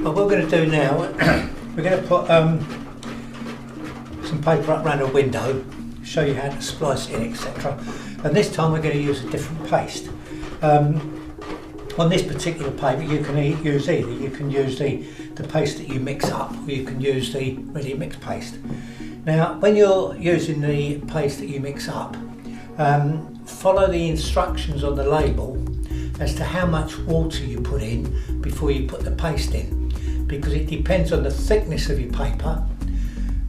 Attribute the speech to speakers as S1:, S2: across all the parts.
S1: What we're going to do now, we're going to put some paper up around a window, show you how to splice it in, etc. And this time we're going to use a different paste. On this particular paper you can use either. You can use the paste that you mix up, or you can use the ready mixed paste. Now when you're using the paste that you mix up, follow the instructions on the label as to how much water you put in before you put the paste in, because it depends on the thickness of your paper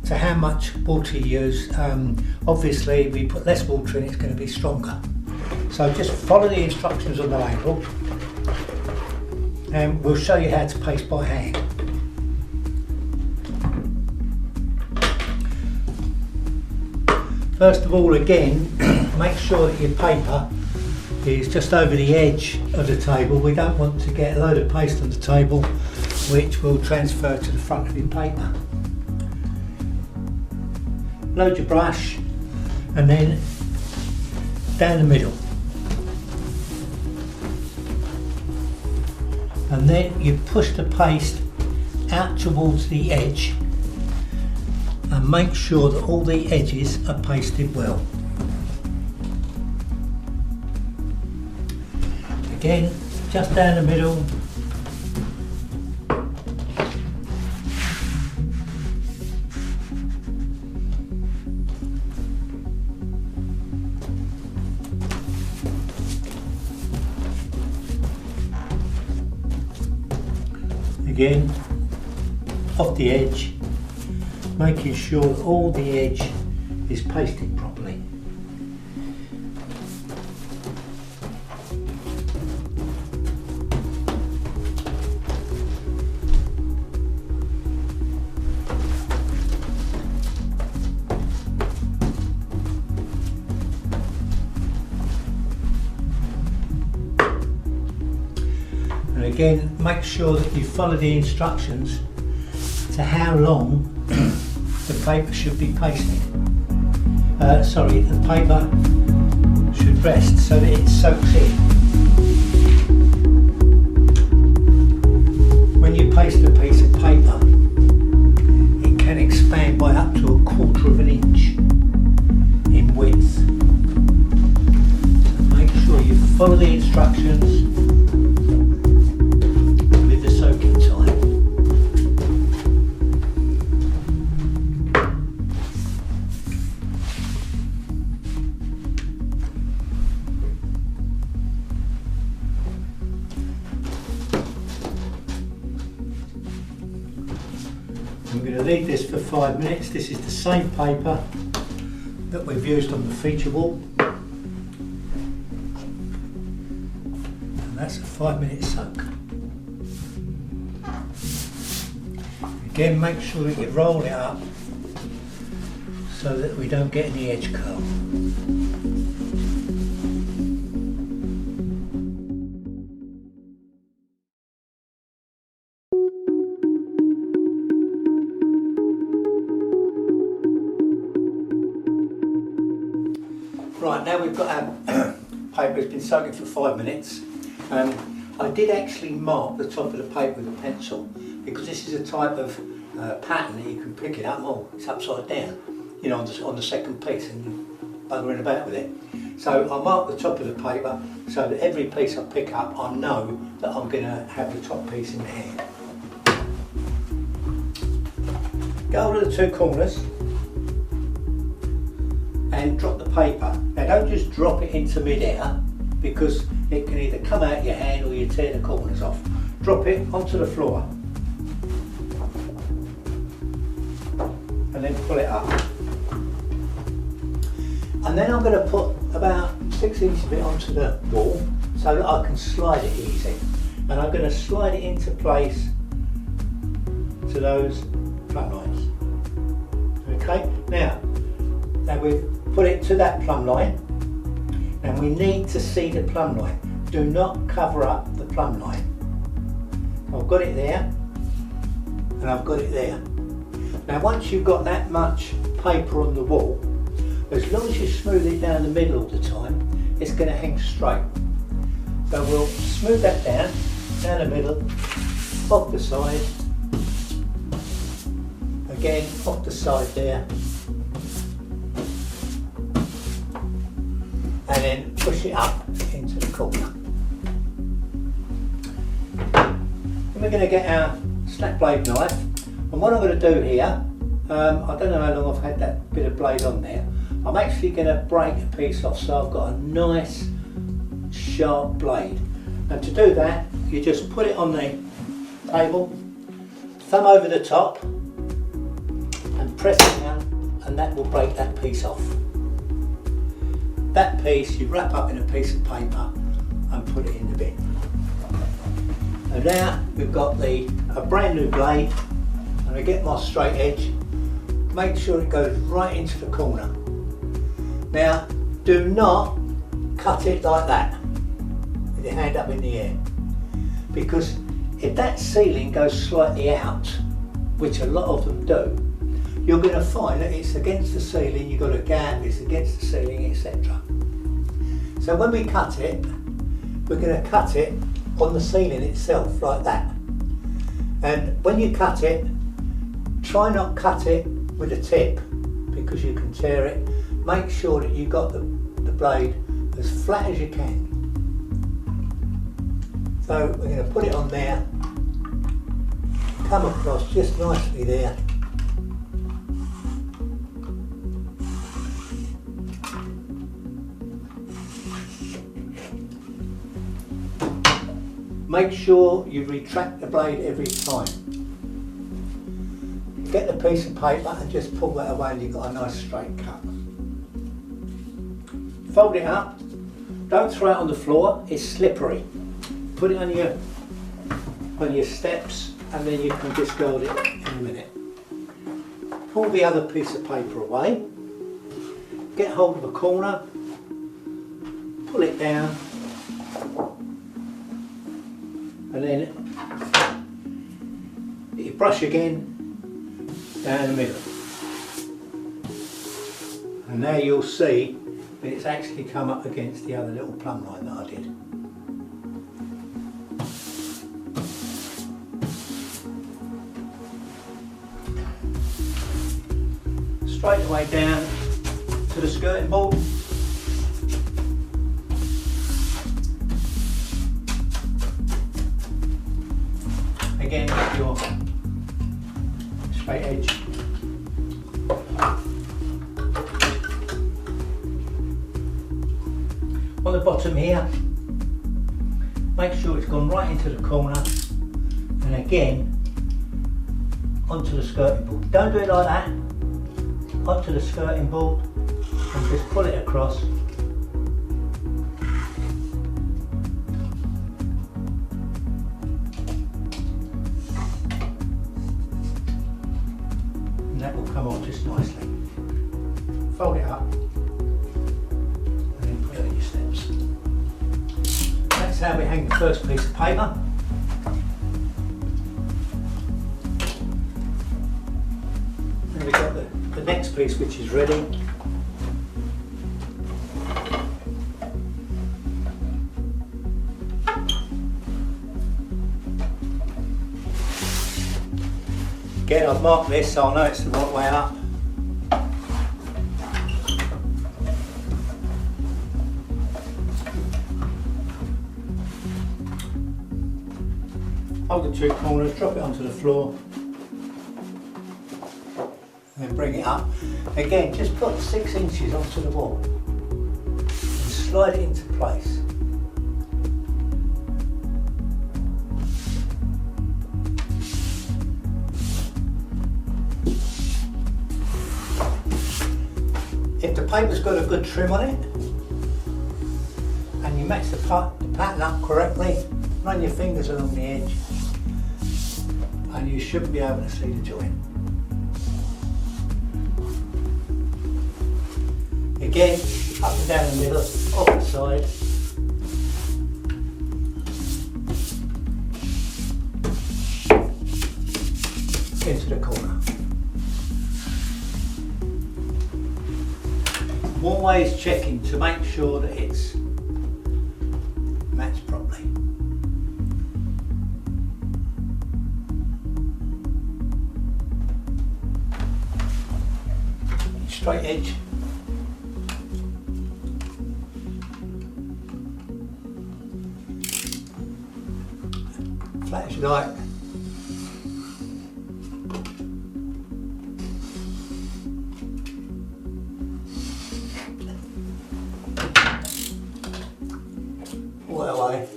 S1: to how much water you use. Obviously if you put less water in, it's going to be stronger. So just follow the instructions on the label and we'll show you how to paste by hand. First of all, again, make sure that your paper is just over the edge of the table. We don't want to get a load of paste on the table which will transfer to the front of your paper. Load your brush and then down the middle. And then you push the paste out towards the edge and make sure that all the edges are pasted well. Again, just down the middle. Again, off the edge, making sure that all the edge is pasted properly. And again, make sure that you follow the instructions to how long the paper should be pasted. The paper should rest so that it soaks in. When you paste a piece of paper, it can expand by up to 1/4 of an inch in width. So make sure you follow the instructions with the soaking time. I'm going to leave this for 5 minutes. This is the same paper that we've used on the feature wall. And that's a 5-minute soak. Again, make sure that you roll it up so that we don't get any edge curl. Right, now we've got our paper, it's been soaking for 5 minutes. I did actually mark the top of the paper with a pencil because this is a type of pattern that you can pick it up. Oh, it's upside down, you know, on the second piece, and you're buggering about with it. So I mark the top of the paper so that every piece I pick up, I know that I'm going to have the top piece in the hand. Go over the 2 corners and drop the paper. Now don't just drop it into mid-air because it can either come out your hand or you tear the corners off. Drop it onto the floor and then pull it up. And then I'm going to put about 6 inches of it onto the wall so that I can slide it easy. And I'm going to slide it into place to those plumb lines. Okay, now we've put it to that plumb line, and we need to see the plumb line. Do not cover up the plumb line. I've got it there, and I've got it there. Now once you've got that much paper on the wall, as long as you smooth it down the middle all the time, it's going to hang straight. So we'll smooth that down the middle, off the side, again off the side there, and then push it up into the corner. Then we're going to get our snap blade knife, and what I'm going to do here, I don't know how long I've had that bit of blade on there. I'm actually going to break a piece off so I've got a nice sharp blade. And to do that, you just put it on the table, thumb over the top and press it down, and that will break that piece off. That piece you wrap up in a piece of paper and put it in the bin. And now we've got a brand new blade, and I get my straight edge, make sure it goes right into the corner. Now do not cut it like that with your hand up in the air, because if that ceiling goes slightly out, which a lot of them do, you're going to find that it's against the ceiling, you've got a gap, it's against the ceiling, etc. So when we cut it, we're going to cut it on the ceiling itself like that. And when you cut it, try not cut it with a tip because you can tear it. Make sure that you've got the blade as flat as you can. So we're going to put it on there, come across just nicely there. Make sure you retract the blade every time. Get the piece of paper and just pull that away and you've got a nice straight cut. Fold it up, don't throw it on the floor, it's slippery. Put it on your steps and then you can discard it in a minute. Pull the other piece of paper away, get hold of a corner, pull it down, and then you brush again down the middle. And now you'll see that it's actually come up against the other little plumb line that I did. Straight away down to the skirting board. Again with your straight edge. On the bottom here, make sure it's gone right into the corner, and again onto the skirting board. Don't do it like that. Onto the skirting board and just pull it across. And that will come on just nicely. Fold it up and then put it on your steps. That's how we hang the first piece of paper. And we've got the next piece which is ready. Again, I've marked this so I know it's the right way up. Hold the two corners, drop it onto the floor, and then bring it up. Again, just put 6 inches onto the wall and slide it into place. If the paper's got a good trim on it and you match the pattern up correctly, run your fingers along the edge and you should be able to see the joint. Again, up and down the middle, off the side. Into the corner. Always checking to make sure that it's matched properly. straight edge. Flat as you like. All that way.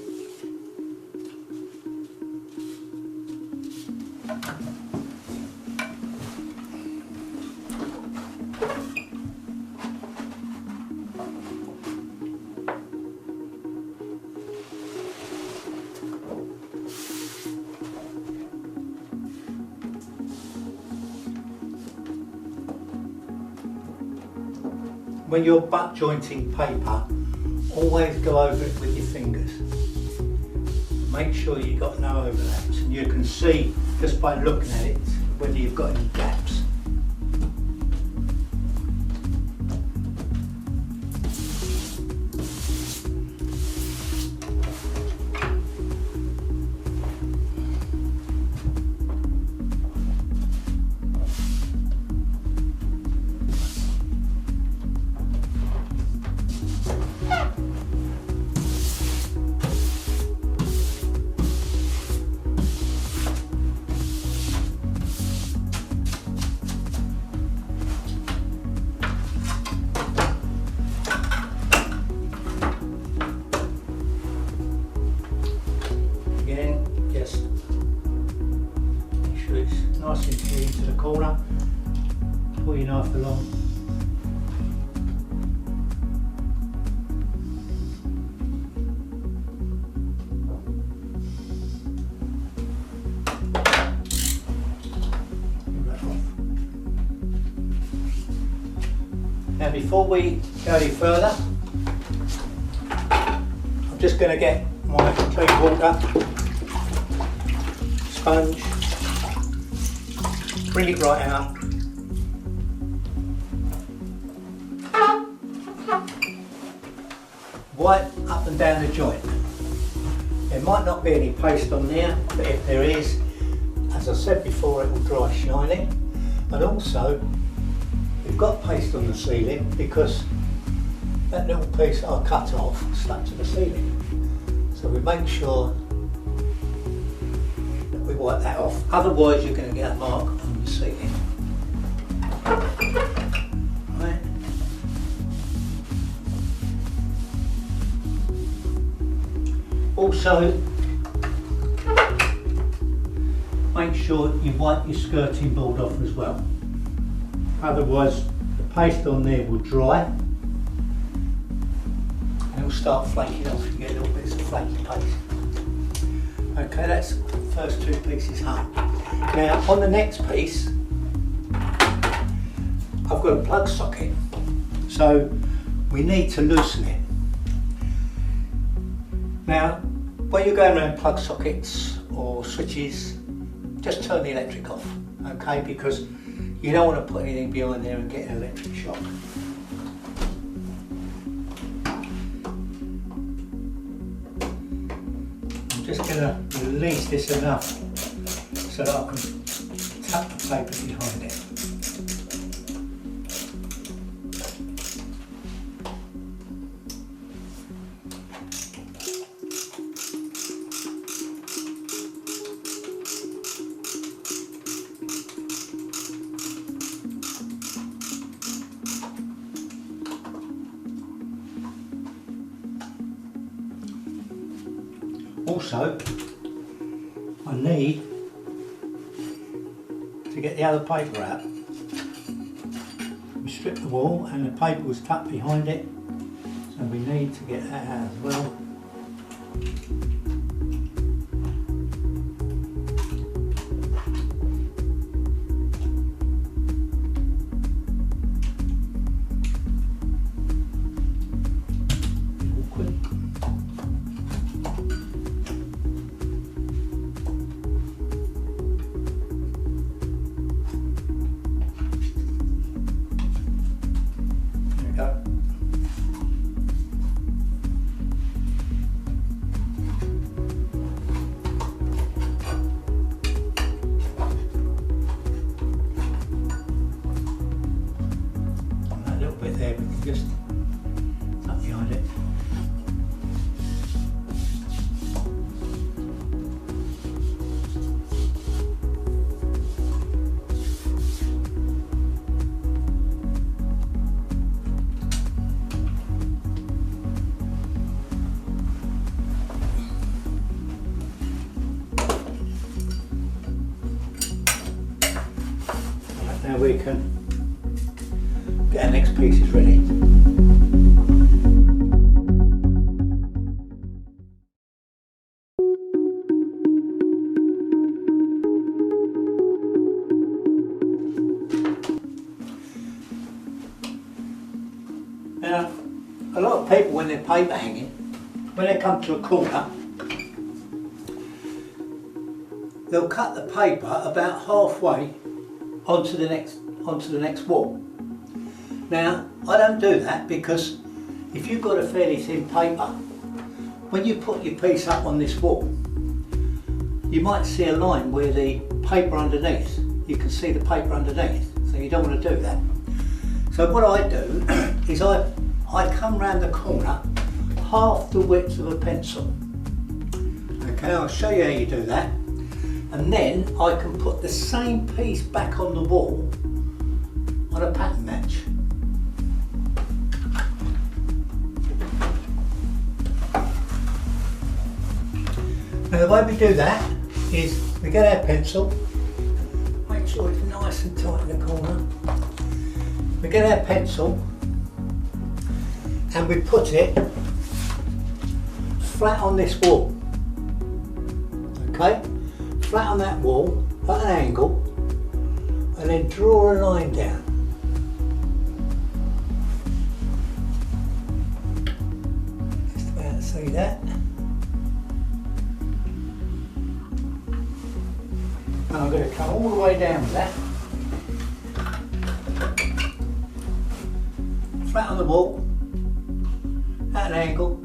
S1: When you're butt jointing paper, always go over it with your fingers. Make sure you've got no overlaps, and you can see just by looking at it whether you've got any gaps. Just make sure it's nice and clean to the corner. Pull your knife along. Now before we go any further, I'm just going to get my clean water, sponge, bring it right out. Wipe up and down the joint. There might not be any paste on there, but if there is, as I said before, it will dry shiny. And also, we've got paste on the ceiling because that little piece that I cut off stuck to the ceiling. So we make sure that we wipe that off. Otherwise you're going to get a mark on the ceiling. Right. Also, make sure you wipe your skirting board off as well. Otherwise the paste on there will dry and it will start flaking off. You get little bits of flaky paste. Okay, that's the first two pieces hung. Now on the next piece I've got a plug socket, so we need to loosen it. Now when you're going around plug sockets or switches, just turn the electric off, okay, because you don't want to put anything behind there and get an electric shock. I'm just going to release this enough so that I can tuck the paper behind it. Also, I need to get the other paper out. We stripped the wall and the paper was tucked behind it, so we need to get that out as well. we can get our next pieces ready. Now, a lot of people when they're paper hanging, when they come to a corner, they'll cut the paper about halfway onto the next wall. Now, I don't do that because if you've got a fairly thin paper, when you put your piece up on this wall, you might see a line where the paper underneath, you can see the paper underneath, so you don't want to do that. So what I do is I come round the corner half the width of a pencil. Okay, I'll show you how you do that. And then I can put the same piece back on the wall on a pattern match. Now the way we do that is we get our pencil, make sure it's nice and tight in the corner. We get our pencil and we put it flat on this wall. Okay? Flat on that wall at an angle, and then draw a line down. Just about to see that. And I'm going to come all the way down with that. Flat on the wall, at an angle.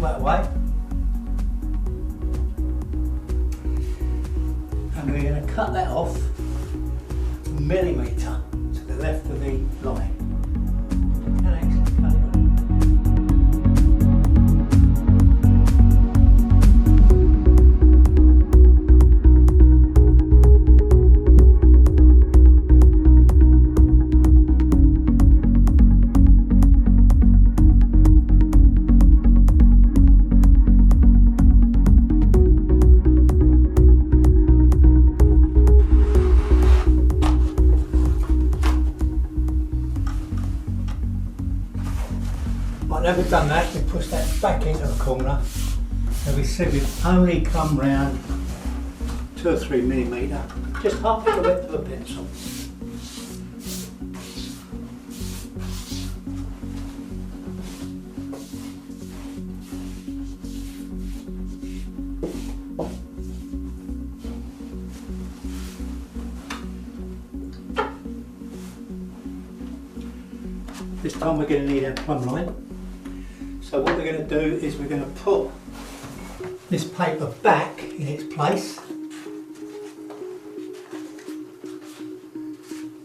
S1: That way, and we're going to cut that off a millimetre to the left of the line. Now we've done that, we push that back into the corner, and we see we've only come round 2 or 3 millimetre, just half the width of a pencil. This time we're going to need our plumb line. So what we're going to do is we're going to put this paper back in its place,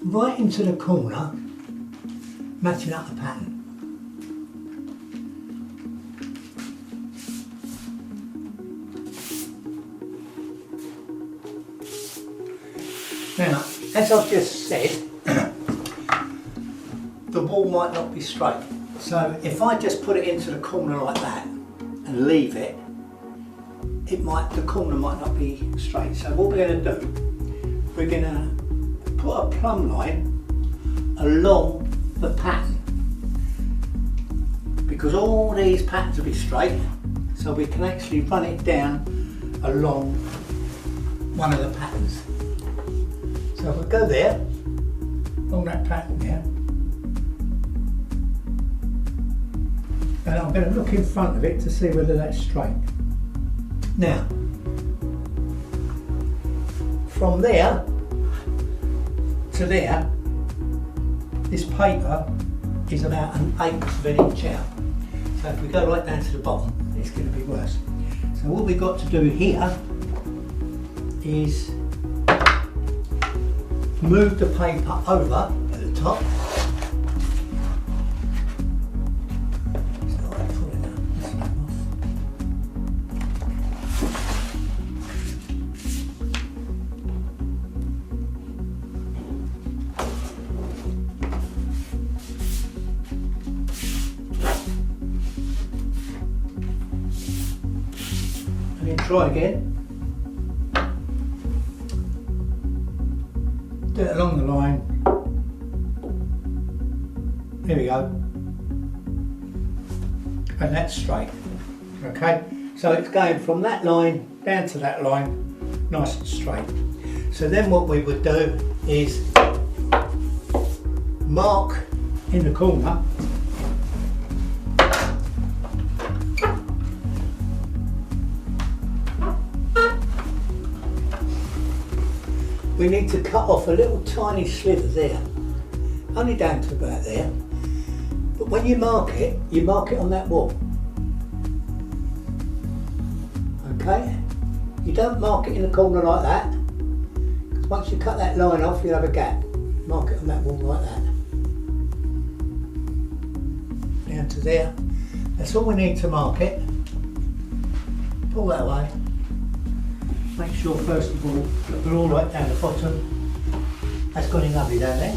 S1: right into the corner, matching up the pattern. Now, as I've just said, the wall might not be straight. So if I just put it into the corner like that and leave it, the corner might not be straight. So what we're going to do, we're going to put a plumb line along the pattern, because all these patterns will be straight, so we can actually run it down along one of the patterns. So if we go there, along that pattern there, and I'm going to look in front of it to see whether that's straight. Now, from there to there, this paper is about 1/8 of an inch out. So if we go right down to the bottom, it's going to be worse. So what we've got to do here is move the paper over at the top. And then try again. Do it along the line. There we go. And that's straight. Okay, so it's going from that line down to that line, nice and straight. So then what we would do is mark in the corner. We need to cut off a little tiny sliver there, only down to about there. But when you mark it on that wall. Okay? You don't mark it in the corner like that, because once you cut that line off, you'll have a gap. Mark it on that wall like that. Down to there. That's all we need to mark it. Pull that away. Make sure first of all that we're all right down the bottom. That's got it lovely down there.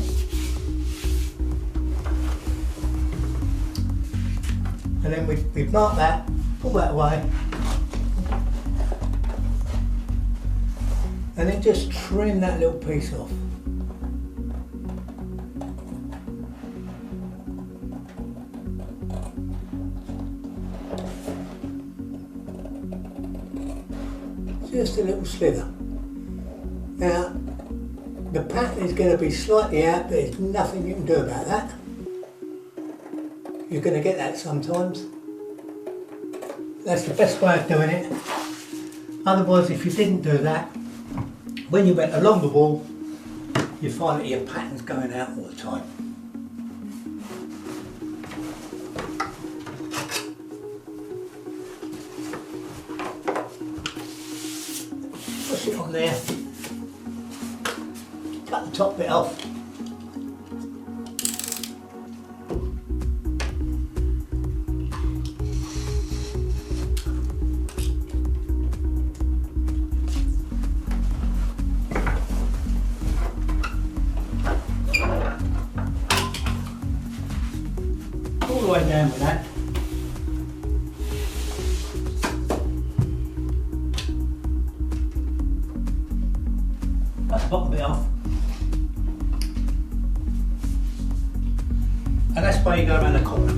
S1: And then we've marked that, pull that away. And then just trim that little piece off. Just a little slither. Now, the pattern is going to be slightly out, but there's nothing you can do about that. You're going to get that sometimes. That's the best way of doing it. Otherwise, if you didn't do that, when you went along the wall, you find that your pattern's going out all the time. Push it on there, cut the top bit off. All the way down with that. Cut the bottom bit off. And that's why you go around the corner.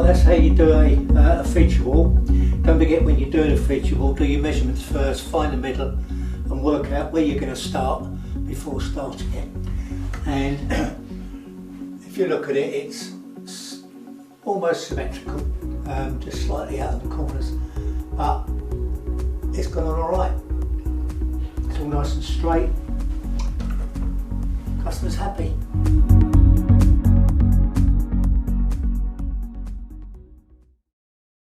S1: That's how you do a feature wall. Don't forget, when you're doing a feature wall, do your measurements first, find the middle and work out where you're going to start before starting it. And if you look at it, it's almost symmetrical, just slightly out of the corners, but it's gone on alright. It's all nice and straight. Customer's happy.